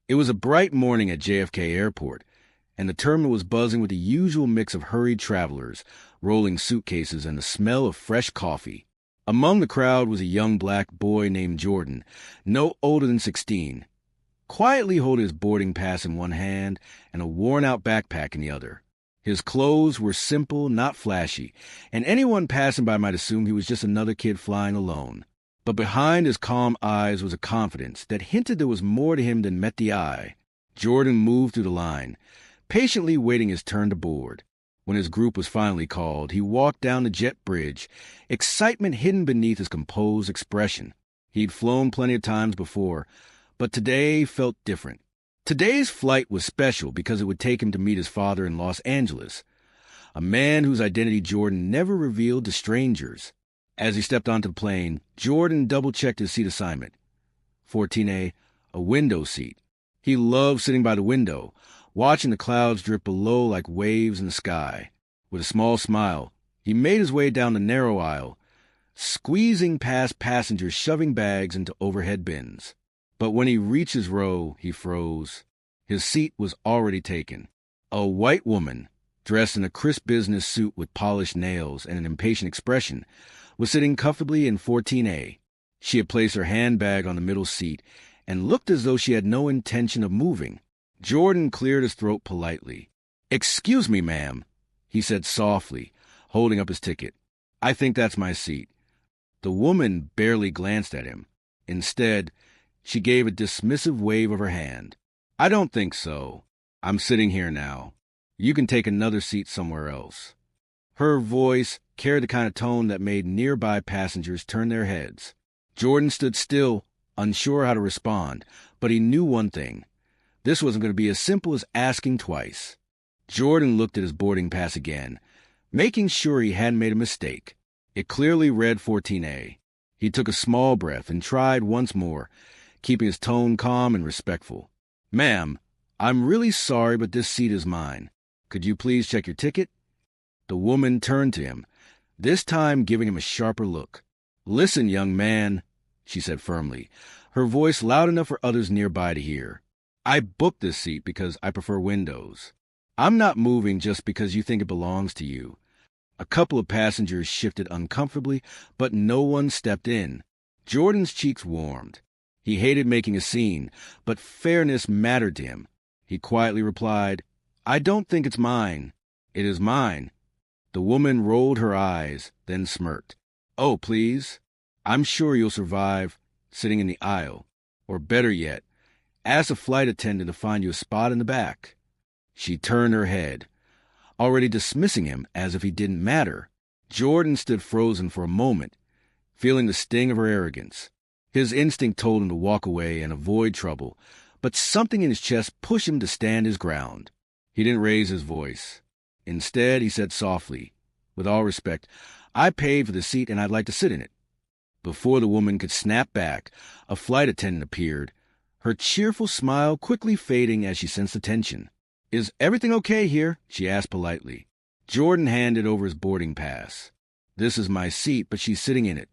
It was a bright morning at JFK Airport, and the terminal was buzzing with the usual mix of hurried travelers, rolling suitcases, and the smell of fresh coffee. Among the crowd was a young black boy named Jordan, no older than 16, quietly holding his boarding pass in one hand and a worn-out backpack in the other. His clothes were simple, not flashy, and anyone passing by might assume he was just another kid flying alone. But behind his calm eyes was a confidence that hinted there was more to him than met the eye. Jordan moved through the line, patiently waiting his turn to board. When his group was finally called, he walked down the jet bridge, excitement hidden beneath his composed expression. He'd flown plenty of times before, but today felt different. Today's flight was special because it would take him to meet his father in Los Angeles, a man whose identity Jordan never revealed to strangers. As he stepped onto the plane, Jordan double-checked his seat assignment. 14A, a window seat. He loved sitting by the window, watching the clouds drip below like waves in the sky. With a small smile, he made his way down the narrow aisle, squeezing past passengers shoving bags into overhead bins. But when he reached his row, he froze. His seat was already taken. A white woman, dressed in a crisp business suit with polished nails and an impatient expression, was sitting comfortably in 14A. She had placed her handbag on the middle seat and looked as though she had no intention of moving. Jordan cleared his throat politely. "Excuse me, ma'am," he said softly, holding up his ticket. "I think that's my seat." The woman barely glanced at him. Instead, she gave a dismissive wave of her hand. "I don't think so. I'm sitting here now. You can take another seat somewhere else." Her voice carried the kind of tone that made nearby passengers turn their heads. Jordan stood still, unsure how to respond, but he knew one thing. This wasn't going to be as simple as asking twice. Jordan looked at his boarding pass again, making sure he hadn't made a mistake. It clearly read 14A. He took a small breath and tried once more, keeping his tone calm and respectful. "Ma'am, I'm really sorry, but this seat is mine. Could you please check your ticket?" The woman turned to him, this time giving him a sharper look. "Listen, young man," she said firmly, her voice loud enough for others nearby to hear. "I booked this seat because I prefer windows. I'm not moving just because you think it belongs to you." A couple of passengers shifted uncomfortably, but no one stepped in. Jordan's cheeks warmed. He hated making a scene, but fairness mattered to him. He quietly replied, "I don't think it's mine." "It is mine." The woman rolled her eyes, then smirked. "Oh, please. I'm sure you'll survive sitting in the aisle. Or better yet, ask a flight attendant to find you a spot in the back." She turned her head, already dismissing him as if he didn't matter. Jordan stood frozen for a moment, feeling the sting of her arrogance. His instinct told him to walk away and avoid trouble, but something in his chest pushed him to stand his ground. He didn't raise his voice. Instead, he said softly, "With all respect, I paid for the seat and I'd like to sit in it." Before the woman could snap back, a flight attendant appeared, her cheerful smile quickly fading as she sensed the tension. "Is everything okay here?" she asked politely. Jordan handed over his boarding pass. "This is my seat, but she's sitting in it."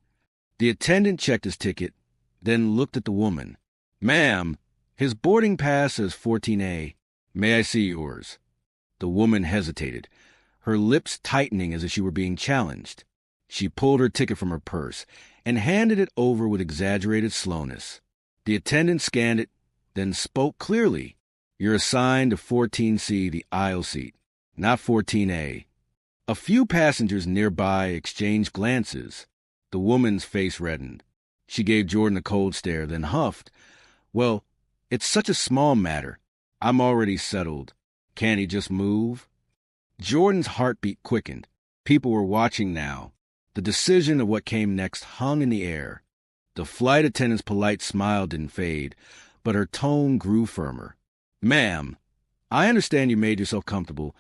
The attendant checked his ticket, then looked at the woman. "Ma'am, his boarding pass says 14A. May I see yours?" The woman hesitated, her lips tightening as if she were being challenged. She pulled her ticket from her purse and handed it over with exaggerated slowness. The attendant scanned it, then spoke clearly. "You're assigned to 14C, the aisle seat, not 14A." A few passengers nearby exchanged glances. The woman's face reddened. She gave Jordan a cold stare, then huffed. "Well, it's such a small matter. I'm already settled. Can't he just move?" Jordan's heartbeat quickened. People were watching now. The decision of what came next hung in the air. The flight attendant's polite smile didn't fade, but her tone grew firmer. "Ma'am, I understand you made yourself comfortable,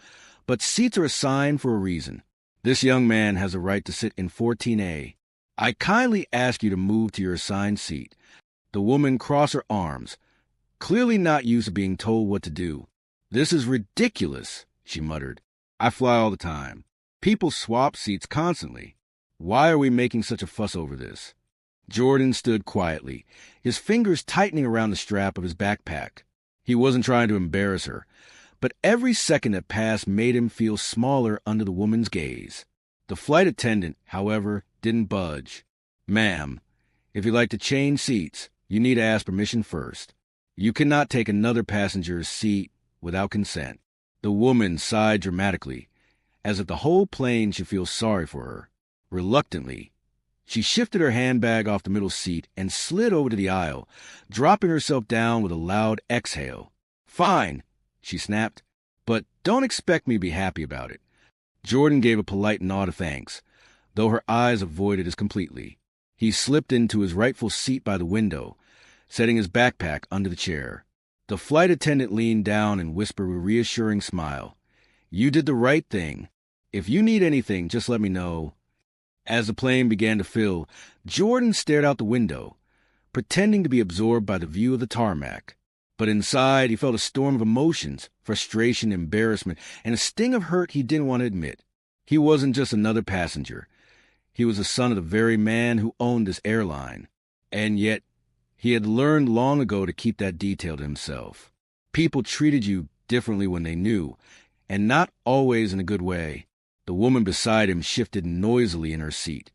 but seats are assigned for a reason. This young man has a right to sit in 14A. I kindly ask you to move to your assigned seat." The woman crossed her arms, clearly not used to being told what to do. "This is ridiculous," she muttered. "I fly all the time. People swap seats constantly. Why are we making such a fuss over this?" Jordan stood quietly, his fingers tightening around the strap of his backpack. He wasn't trying to embarrass her, but every second that passed made him feel smaller under the woman's gaze. The flight attendant, however, didn't budge. "Ma'am, if you'd like to change seats, you need to ask permission first. You cannot take another passenger's seat without consent." The woman sighed dramatically, as if the whole plane should feel sorry for her. Reluctantly, she shifted her handbag off the middle seat and slid over to the aisle, dropping herself down with a loud exhale. "Fine," she snapped, "but don't expect me to be happy about it." Jordan gave a polite nod of thanks, though her eyes avoided his completely. He slipped into his rightful seat by the window, setting his backpack under the chair. The flight attendant leaned down and whispered with a reassuring smile, "You did the right thing. If you need anything, just let me know." As the plane began to fill, Jordan stared out the window, pretending to be absorbed by the view of the tarmac. But inside, he felt a storm of emotions, frustration, embarrassment, and a sting of hurt he didn't want to admit. He wasn't just another passenger. He was the son of the very man who owned this airline. And yet, he had learned long ago to keep that detail to himself. People treated you differently when they knew, and not always in a good way. The woman beside him shifted noisily in her seat,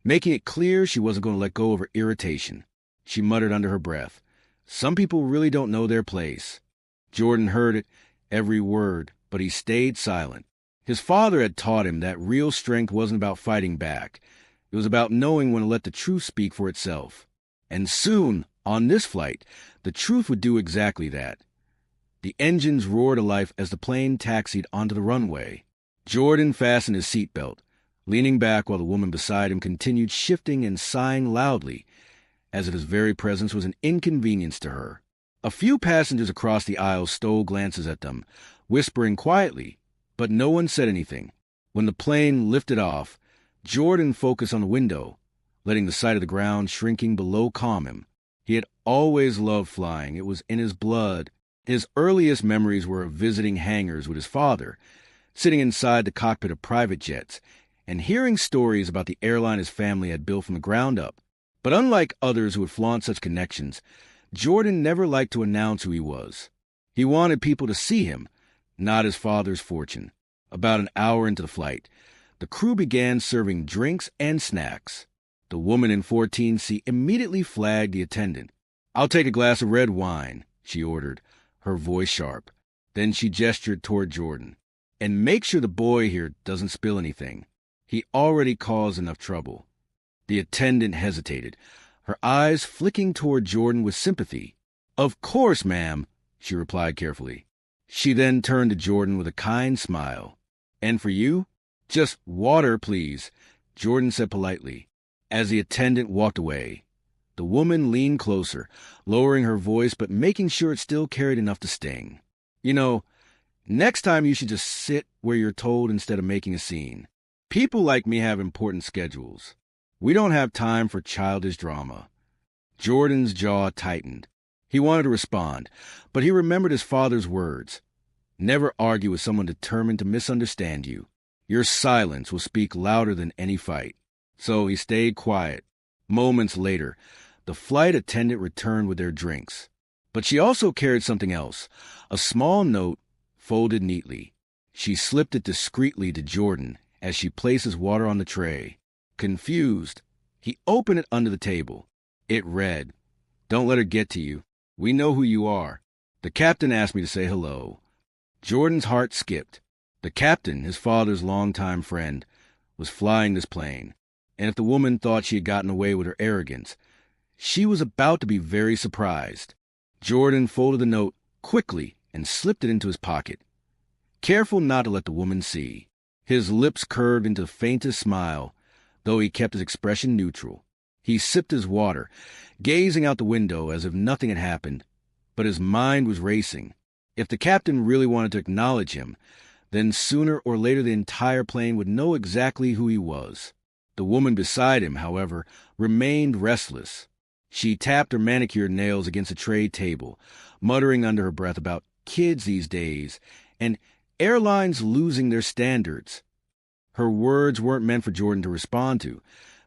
making it clear she wasn't going to let go of her irritation. She muttered under her breath, "Some people really don't know their place." Jordan heard it, every word, but he stayed silent. His father had taught him that real strength wasn't about fighting back. It was about knowing when to let the truth speak for itself. And soon, on this flight, the truth would do exactly that. The engines roared to life as the plane taxied onto the runway. Jordan fastened his seatbelt, leaning back while the woman beside him continued shifting and sighing loudly, as if his very presence was an inconvenience to her. A few passengers across the aisle stole glances at them, whispering quietly, but no one said anything. When the plane lifted off, Jordan focused on the window, letting the sight of the ground shrinking below calm him. He had always loved flying. It was in his blood. His earliest memories were of visiting hangars with his father, sitting inside the cockpit of private jets, and hearing stories about the airline his family had built from the ground up. But unlike others who would flaunt such connections, Jordan never liked to announce who he was. He wanted people to see him, not his father's fortune. About an hour into the flight, the crew began serving drinks and snacks. The woman in 14C immediately flagged the attendant. "I'll take a glass of red wine," she ordered, her voice sharp. Then she gestured toward Jordan. "And make sure the boy here doesn't spill anything. He already caused enough trouble." The attendant hesitated, her eyes flicking toward Jordan with sympathy. "Of course, ma'am," she replied carefully. She then turned to Jordan with a kind smile. "And for you? Just water, please," Jordan said politely. As the attendant walked away, the woman leaned closer, lowering her voice but making sure it still carried enough to sting. "You know, next time you should just sit where you're told instead of making a scene. People like me have important schedules. We don't have time for childish drama." Jordan's jaw tightened. He wanted to respond, but he remembered his father's words. "Never argue with someone determined to misunderstand you. Your silence will speak louder than any fight." So he stayed quiet. Moments later, the flight attendant returned with their drinks. But she also carried something else, a small note folded neatly. She slipped it discreetly to Jordan as she placed his water on the tray. Confused, he opened it under the table. It read, "Don't let her get to you. We know who you are. The captain asked me to say hello." Jordan's heart skipped. The captain, his father's longtime friend, was flying this plane. And if the woman thought she had gotten away with her arrogance, she was about to be very surprised. Jordan folded the note quickly and slipped it into his pocket, careful not to let the woman see. His lips curved into the faintest smile, though he kept his expression neutral. He sipped his water, gazing out the window as if nothing had happened, but his mind was racing. If the captain really wanted to acknowledge him, then sooner or later the entire plane would know exactly who he was. The woman beside him, however, remained restless. She tapped her manicured nails against a tray table, muttering under her breath about kids these days and airlines losing their standards. Her words weren't meant for Jordan to respond to.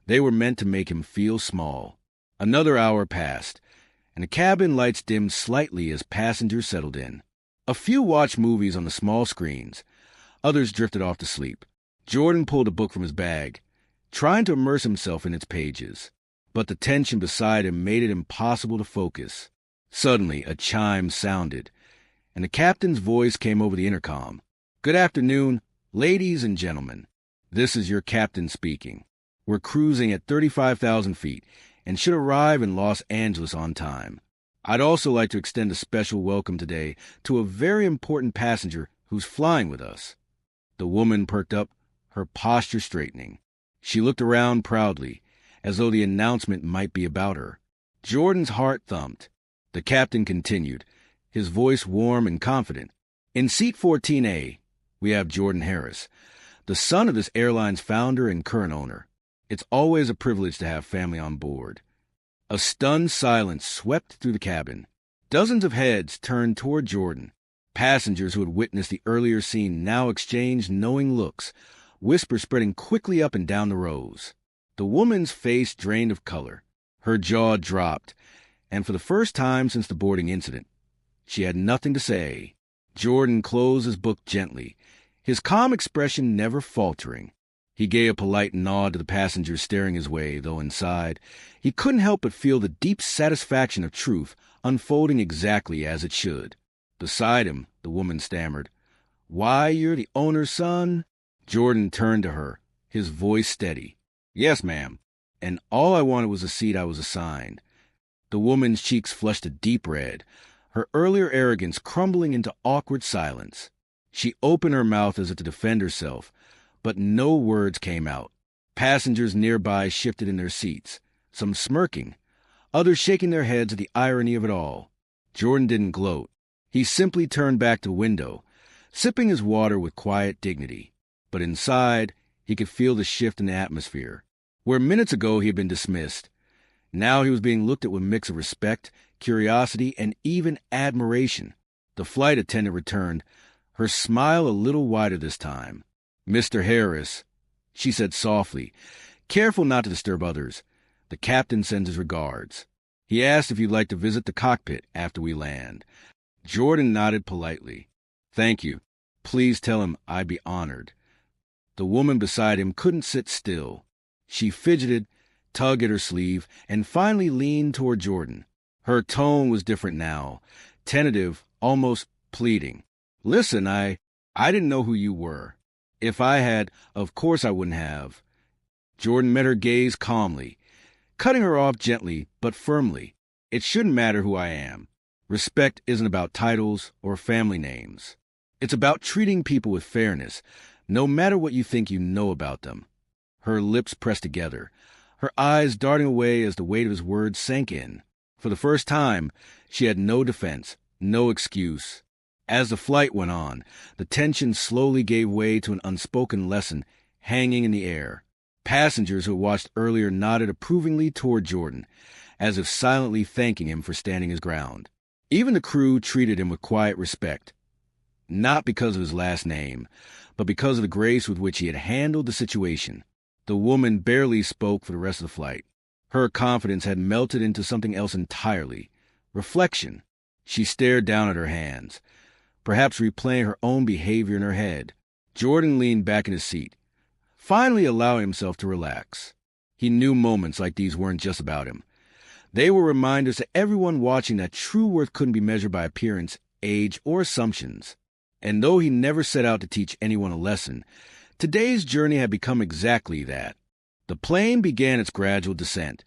They were meant to make him feel small. Another hour passed, and the cabin lights dimmed slightly as passengers settled in. A few watched movies on the small screens. Others drifted off to sleep. Jordan pulled a book from his bag, trying to immerse himself in its pages. But the tension beside him made it impossible to focus. Suddenly, a chime sounded, and the captain's voice came over the intercom. "Good afternoon, ladies and gentlemen. This is your captain speaking. We're cruising at 35,000 feet and should arrive in Los Angeles on time. I'd also like to extend a special welcome today to a very important passenger who's flying with us." The woman perked up, her posture straightening. She looked around proudly, as though the announcement might be about her. Jordan's heart thumped. The captain continued, his voice warm and confident. "In seat 14A, we have Jordan Harris, the son of this airline's founder and current owner. It's always a privilege to have family on board." A stunned silence swept through the cabin. Dozens of heads turned toward Jordan. Passengers who had witnessed the earlier scene now exchanged knowing looks, whispers spreading quickly up and down the rows. The woman's face drained of color. Her jaw dropped, and for the first time since the boarding incident, she had nothing to say. Jordan closed his book gently, his calm expression never faltering. He gave a polite nod to the passengers staring his way, though inside, he couldn't help but feel the deep satisfaction of truth unfolding exactly as it should. Beside him, the woman stammered, "Why, you're the owner's son?" Jordan turned to her, his voice steady. "Yes, ma'am. And all I wanted was a seat I was assigned." The woman's cheeks flushed a deep red, her earlier arrogance crumbling into awkward silence. She opened her mouth as if to defend herself, but no words came out. Passengers nearby shifted in their seats, some smirking, others shaking their heads at the irony of it all. Jordan didn't gloat. He simply turned back to the window, sipping his water with quiet dignity. But inside, he could feel the shift in the atmosphere. Where minutes ago he had been dismissed, now he was being looked at with a mix of respect, curiosity, and even admiration. The flight attendant returned, her smile a little wider this time. "Mr. Harris," she said softly, careful not to disturb others, "the captain sends his regards. He asked if you'd like to visit the cockpit after we land." Jordan nodded politely. "Thank you. Please tell him I'd be honored." The woman beside him couldn't sit still. She fidgeted, tugged at her sleeve, and finally leaned toward Jordan. Her tone was different now, tentative, almost pleading. "Listen, I didn't know who you were. If I had, of course I wouldn't have." Jordan met her gaze calmly, cutting her off gently but firmly. "It shouldn't matter who I am. Respect isn't about titles or family names. It's about treating people with fairness, no matter what you think you know about them." Her lips pressed together, her eyes darting away as the weight of his words sank in. For the first time, she had no defense, no excuse. As the flight went on, the tension slowly gave way to an unspoken lesson hanging in the air. Passengers who had watched earlier nodded approvingly toward Jordan, as if silently thanking him for standing his ground. Even the crew treated him with quiet respect, not because of his last name, but because of the grace with which he had handled the situation. The woman barely spoke for the rest of the flight. Her confidence had melted into something else entirely, reflection. She stared down at her hands, perhaps replaying her own behavior in her head. Jordan leaned back in his seat, finally allowing himself to relax. He knew moments like these weren't just about him. They were reminders to everyone watching that true worth couldn't be measured by appearance, age, or assumptions. And though he never set out to teach anyone a lesson, today's journey had become exactly that. The plane began its gradual descent,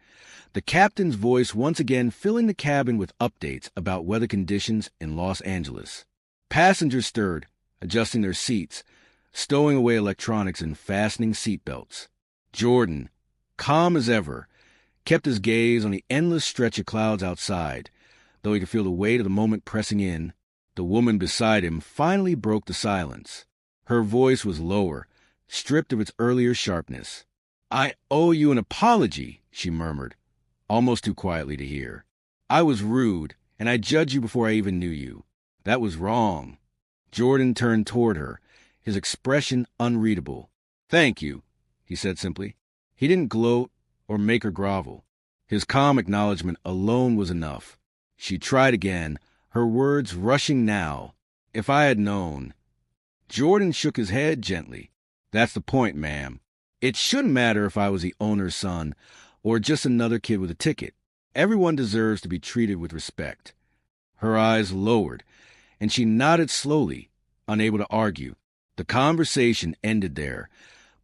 the captain's voice once again filling the cabin with updates about weather conditions in Los Angeles. Passengers stirred, adjusting their seats, stowing away electronics and fastening seatbelts. Jordan, calm as ever, kept his gaze on the endless stretch of clouds outside, though he could feel the weight of the moment pressing in. The woman beside him finally broke the silence. Her voice was lower, stripped of its earlier sharpness. "I owe you an apology," she murmured, almost too quietly to hear. "I was rude, and I judged you before I even knew you. That was wrong." Jordan turned toward her, his expression unreadable. "Thank you," he said simply. He didn't gloat or make her grovel. His calm acknowledgement alone was enough. She tried again, her words rushing now. If I had known. Jordan shook his head gently. That's the point, ma'am. It shouldn't matter if I was the owner's son or just another kid with a ticket. Everyone deserves to be treated with respect. Her eyes lowered, and she nodded slowly, unable to argue. The conversation ended there,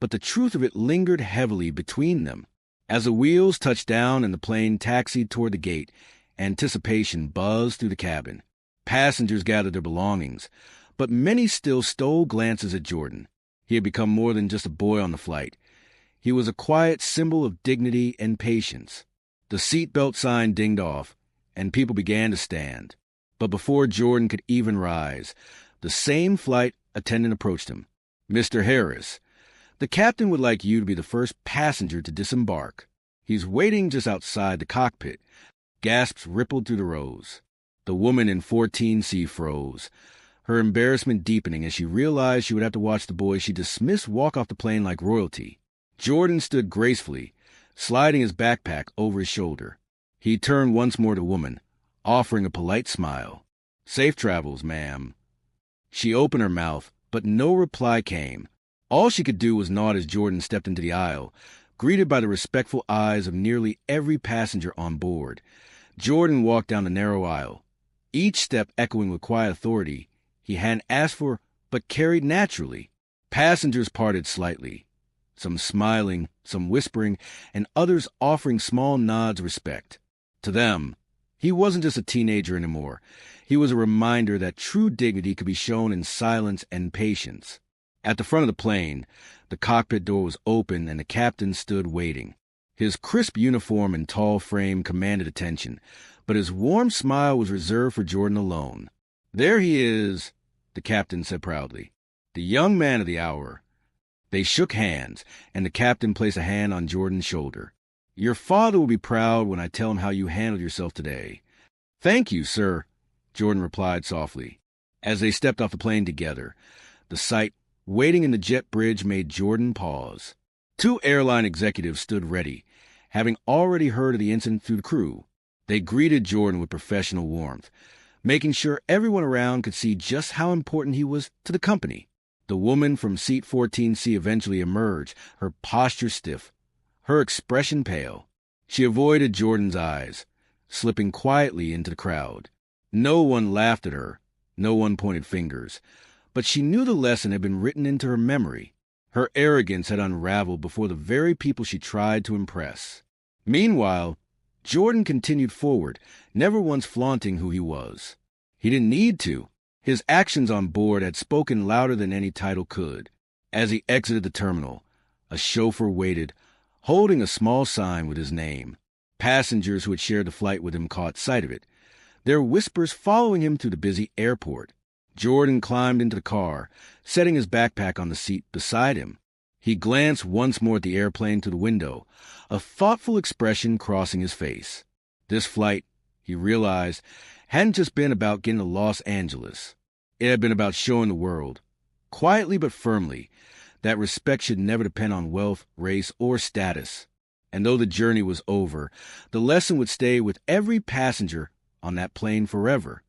but the truth of it lingered heavily between them. As the wheels touched down and the plane taxied toward the gate, anticipation buzzed through the cabin. Passengers gathered their belongings, but many still stole glances at Jordan. He had become more than just a boy on the flight. He was a quiet symbol of dignity and patience. The seatbelt sign dinged off, and people began to stand. But before Jordan could even rise, the same flight attendant approached him. Mr. Harris, the captain would like you to be the first passenger to disembark. He's waiting just outside the cockpit. Gasps rippled through the rows. The woman in 14C froze, her embarrassment deepening as she realized she would have to watch the boy she dismissed walk off the plane like royalty. Jordan stood gracefully, sliding his backpack over his shoulder. He turned once more to the woman, offering a polite smile. Safe travels, ma'am. She opened her mouth, but no reply came. All she could do was nod as Jordan stepped into the aisle, greeted by the respectful eyes of nearly every passenger on board. Jordan walked down the narrow aisle, each step echoing with quiet authority he hadn't asked for but carried naturally. Passengers parted slightly, some smiling, some whispering, and others offering small nods of respect. To them, he wasn't just a teenager anymore. He was a reminder that true dignity could be shown in silence and patience. At the front of the plane, the cockpit door was open and the captain stood waiting. His crisp uniform and tall frame commanded attention, but his warm smile was reserved for Jordan alone. There he is, the captain said proudly. The young man of the hour. They shook hands, and the captain placed a hand on Jordan's shoulder. Your father will be proud when I tell him how you handled yourself today. Thank you, sir, Jordan replied softly. As they stepped off the plane together, the sight waiting in the jet bridge made Jordan pause. Two airline executives stood ready, having already heard of the incident through the crew. They greeted Jordan with professional warmth, making sure everyone around could see just how important he was to the company. The woman from seat 14C eventually emerged, her posture stiff, her expression pale. She avoided Jordan's eyes, slipping quietly into the crowd. No one laughed at her, no one pointed fingers, but she knew the lesson had been written into her memory. Her arrogance had unraveled before the very people she tried to impress. Meanwhile, Jordan continued forward, never once flaunting who he was. He didn't need to. His actions on board had spoken louder than any title could. As he exited the terminal, a chauffeur waited, holding a small sign with his name. Passengers who had shared the flight with him caught sight of it, their whispers following him through the busy airport. Jordan climbed into the car, setting his backpack on the seat beside him. He glanced once more at the airplane through the window, a thoughtful expression crossing his face. This flight, he realized, hadn't just been about getting to Los Angeles. It had been about showing the world, quietly but firmly, that respect should never depend on wealth, race, or status. And though the journey was over, the lesson would stay with every passenger on that plane forever.